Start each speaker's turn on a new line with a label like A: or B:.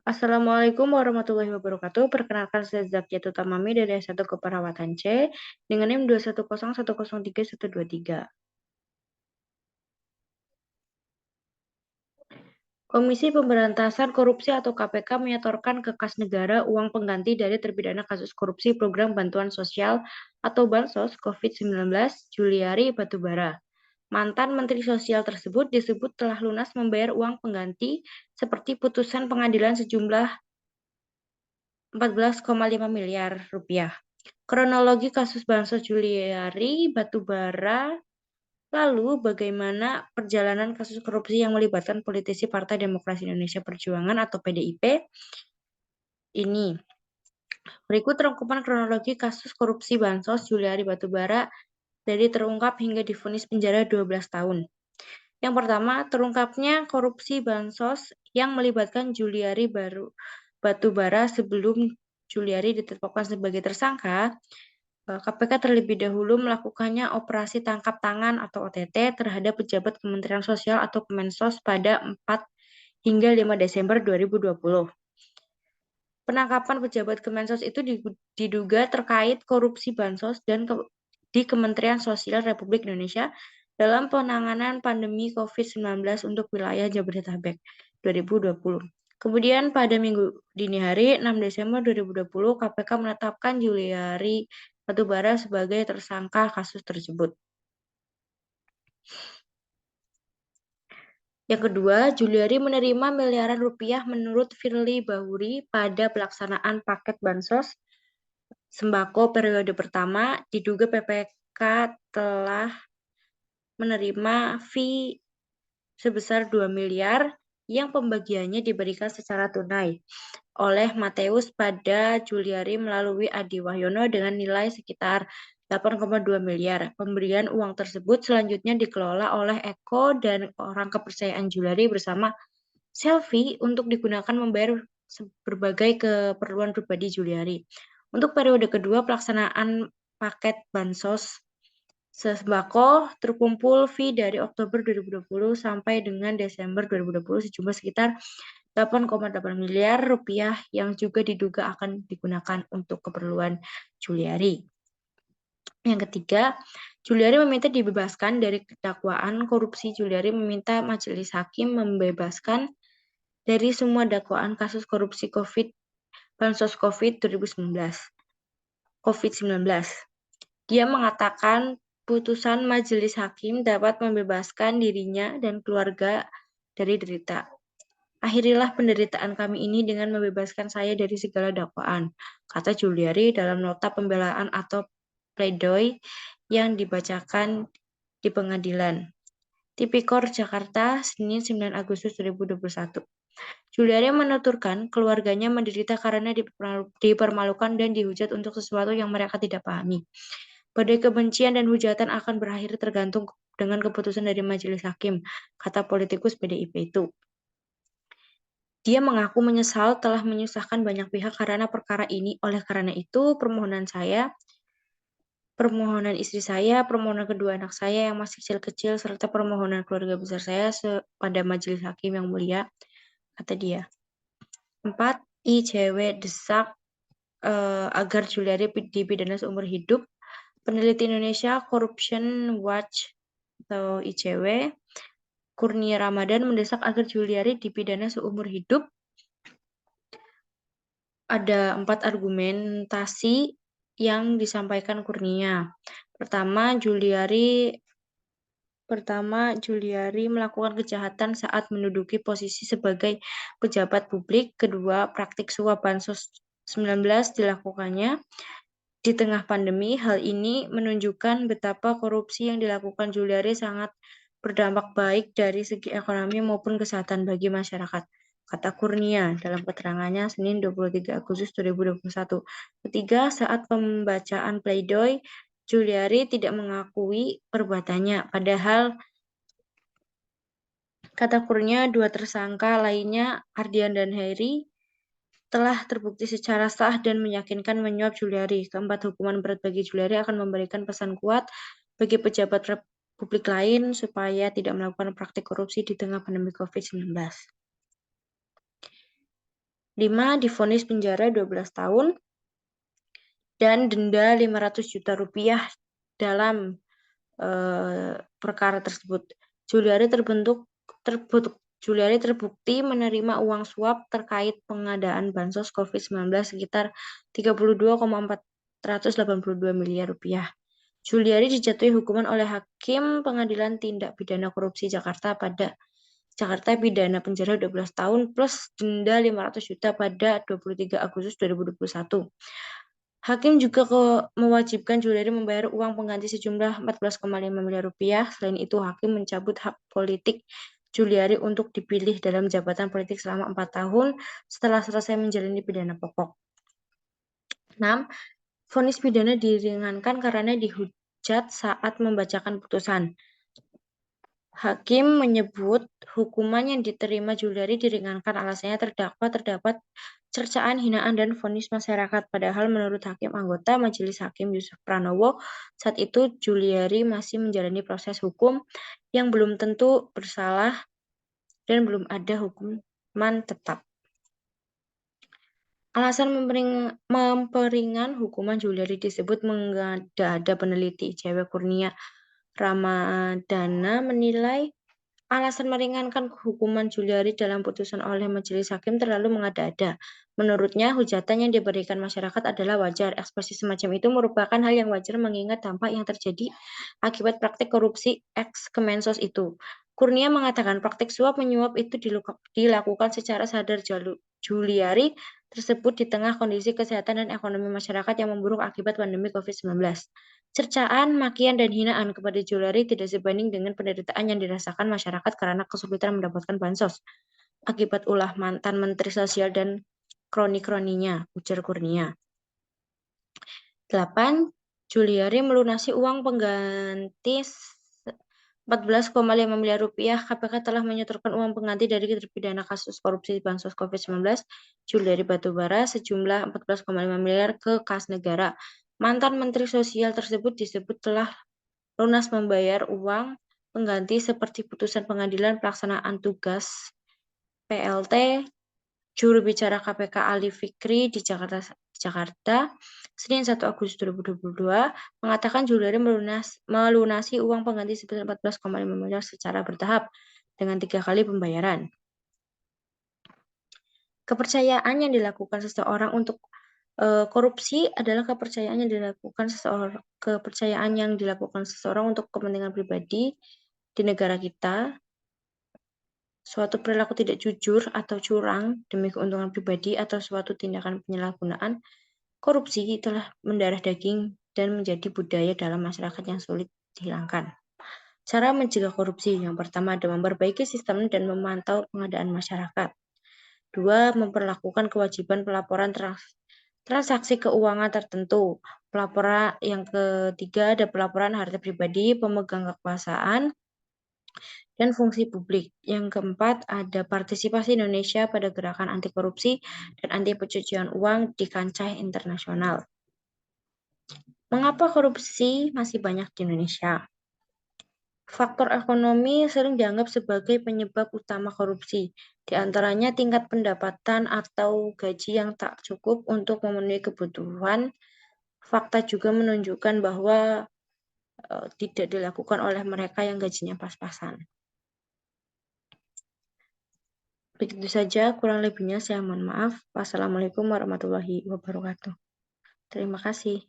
A: Assalamualaikum warahmatullahi wabarakatuh. Perkenalkan saya Zakia Tutamami dari S1 Keperawatan C dengan NIM 210103123. Komisi Pemberantasan Korupsi atau KPK menyetorkan ke kas negara uang pengganti dari terpidana kasus korupsi program bantuan sosial atau Bansos COVID-19 Juliari Batubara. Mantan Menteri Sosial tersebut disebut telah lunas membayar uang pengganti seperti putusan pengadilan sejumlah 14,5 miliar rupiah. Kronologi kasus Bansos Juliari Batubara, lalu bagaimana perjalanan kasus korupsi yang melibatkan politisi Partai Demokrasi Indonesia Perjuangan atau PDIP ini. Berikut rangkuman kronologi kasus korupsi Bansos Juliari Batubara dari terungkap hingga divonis penjara 12 tahun. Yang pertama, terungkapnya korupsi Bansos yang melibatkan Juliari Batubara sebelum Juliari ditetapkan sebagai tersangka. KPK terlebih dahulu melakukannya operasi tangkap tangan atau OTT terhadap pejabat Kementerian Sosial atau Kemensos pada 4 hingga 5 Desember 2020. Penangkapan pejabat Kemensos itu diduga terkait korupsi Bansos dan di Kementerian Sosial Republik Indonesia dalam penanganan pandemi COVID-19 untuk wilayah Jabodetabek 2020. Kemudian pada Minggu dini hari 6 Desember 2020, KPK menetapkan Juliari Batubara sebagai tersangka kasus tersebut. Yang kedua, Juliari menerima miliaran rupiah menurut Firly Bahuri pada pelaksanaan paket Bansos sembako periode pertama. Diduga PPK telah menerima fee sebesar 2 miliar yang pembagiannya diberikan secara tunai oleh Mateus pada Juliari melalui Adi Wahyono dengan nilai sekitar 8,2 miliar. Pemberian uang tersebut selanjutnya dikelola oleh Eko dan orang kepercayaan Juliari bersama Selfie untuk digunakan membayar berbagai keperluan pribadi Juliari. Untuk periode kedua pelaksanaan paket Bansos sembako terkumpul fee dari Oktober 2020 sampai dengan Desember 2020 sejumlah sekitar 8,8 miliar rupiah yang juga diduga akan digunakan untuk keperluan Juliari. Yang ketiga, Juliari meminta dibebaskan dari dakwaan korupsi. Juliari meminta majelis hakim membebaskan dari semua dakwaan kasus korupsi Bansos COVID 2019. Dia mengatakan putusan majelis hakim dapat membebaskan dirinya dan keluarga dari derita. Akhirilah penderitaan kami ini dengan membebaskan saya dari segala dakwaan, kata Juliari dalam nota pembelaan atau pledoi yang dibacakan di pengadilan. Tipikor Jakarta, Senin 9 Agustus 2021. Juliari menuturkan keluarganya menderita karena dipermalukan dan dihujat untuk sesuatu yang mereka tidak pahami. Badai kebencian dan hujatan akan berakhir tergantung dengan keputusan dari majelis hakim, kata politikus PDIP itu. Dia mengaku menyesal telah menyusahkan banyak pihak karena perkara ini. Oleh karena itu, permohonan saya, permohonan istri saya, permohonan kedua anak saya yang masih kecil-kecil, serta permohonan keluarga besar saya pada majelis hakim yang mulia, kata dia. 4. ICW desak agar Juliari dipidana seumur hidup. Peneliti Indonesia Corruption Watch atau ICW, Kurnia Ramadan mendesak agar Juliari dipidana seumur hidup. Ada 4 argumentasi yang disampaikan Kurnia. Pertama, Juliari melakukan kejahatan saat menduduki posisi sebagai pejabat publik. Kedua, praktik suap Bansos 19 dilakukannya di tengah pandemi. Hal ini menunjukkan betapa korupsi yang dilakukan Juliari sangat berdampak baik dari segi ekonomi maupun kesehatan bagi masyarakat, kata Kurnia dalam keterangannya Senin 23 Agustus 2021. Ketiga, saat pembacaan pledoi, Juliari tidak mengakui perbuatannya, padahal kata Kurnia dua tersangka lainnya, Ardian dan Heri, telah terbukti secara sah dan meyakinkan menyuap Juliari. Keempat, hukuman berat bagi Juliari akan memberikan pesan kuat bagi pejabat publik lain supaya tidak melakukan praktik korupsi di tengah pandemi COVID-19. 5. Divonis penjara 12 tahun dan denda 500 juta rupiah dalam perkara tersebut. Juliari terbukti menerima uang suap terkait pengadaan bansos COVID-19 sekitar 32,482 miliar rupiah. Juliari dijatuhi hukuman oleh Hakim Pengadilan Tindak Pidana Korupsi Jakarta pidana penjara 12 tahun plus denda 500 juta pada 23 Agustus 2021. Hakim juga mewajibkan Juliari membayar uang pengganti sejumlah 14,5 miliar rupiah. Selain itu, Hakim mencabut hak politik Juliari untuk dipilih dalam jabatan politik selama 4 tahun setelah selesai menjalani pidana pokok. 6. Vonis pidana diringankan karena dihujat saat membacakan putusan. Hakim menyebut hukuman yang diterima Juliari diringankan alasannya terdakwa terdapat cercaan, hinaan, dan vonis masyarakat. Padahal menurut Hakim anggota Majelis Hakim Yusuf Pranowo, saat itu Juliari masih menjalani proses hukum yang belum tentu bersalah dan belum ada hukuman tetap. Alasan memperingan hukuman Juliari disebut mengada-ada. Peneliti ICW Kurnia Ramadana menilai alasan meringankan hukuman Juliari dalam putusan oleh Majelis Hakim terlalu mengada-ada. Menurutnya, hujatan yang diberikan masyarakat adalah wajar. Ekspresi semacam itu merupakan hal yang wajar mengingat dampak yang terjadi akibat praktik korupsi ex-Kemensos itu. Kurnia mengatakan praktik suap menyuap itu dilakukan secara sadar. Juliari tersebut di tengah kondisi kesehatan dan ekonomi masyarakat yang memburuk akibat pandemi COVID-19. Cercaan, makian, dan hinaan kepada Juliari tidak sebanding dengan penderitaan yang dirasakan masyarakat karena kesulitan mendapatkan bansos akibat ulah mantan Menteri Sosial dan kroni-kroninya, ujar Kurnia. 8. Juliari melunasi uang pengganti 14,5 miliar rupiah. KPK telah menyetorkan uang pengganti dari terpidana kasus korupsi bansos COVID-19 Juliari Batubara sejumlah 14,5 miliar ke kas negara. Mantan Menteri Sosial tersebut disebut telah lunas membayar uang pengganti seperti putusan Pengadilan Pelaksanaan Tugas (PLT). Juru bicara KPK Ali Fikri di Jakarta, Senin 1 Agustus 2022, mengatakan Juliari melunasi uang pengganti sebesar 14,5 miliar secara bertahap dengan 3 kali pembayaran. Kepercayaan yang dilakukan seseorang untuk korupsi adalah kepercayaan yang dilakukan seseorang untuk kepentingan pribadi di negara kita. Suatu perilaku tidak jujur atau curang demi keuntungan pribadi atau suatu tindakan penyalahgunaan korupsi telah mendarah daging dan menjadi budaya dalam masyarakat yang sulit dihilangkan. Cara mencegah korupsi: yang pertama adalah memperbaiki sistem dan memantau pengadaan masyarakat. 2. Memperlakukan kewajiban pelaporan transaksi keuangan tertentu. Yang ketiga ada pelaporan harta pribadi, pemegang kekuasaan, dan fungsi publik. Yang keempat ada partisipasi Indonesia pada gerakan anti korupsi dan anti pencucian uang di kancah internasional. Mengapa korupsi masih banyak di Indonesia? Faktor ekonomi sering dianggap sebagai penyebab utama korupsi, di antaranya tingkat pendapatan atau gaji yang tak cukup untuk memenuhi kebutuhan. Fakta juga menunjukkan bahwa tidak dilakukan oleh mereka yang gajinya pas-pasan. Begitu saja, kurang lebihnya saya mohon maaf. Wassalamualaikum warahmatullahi wabarakatuh. Terima kasih.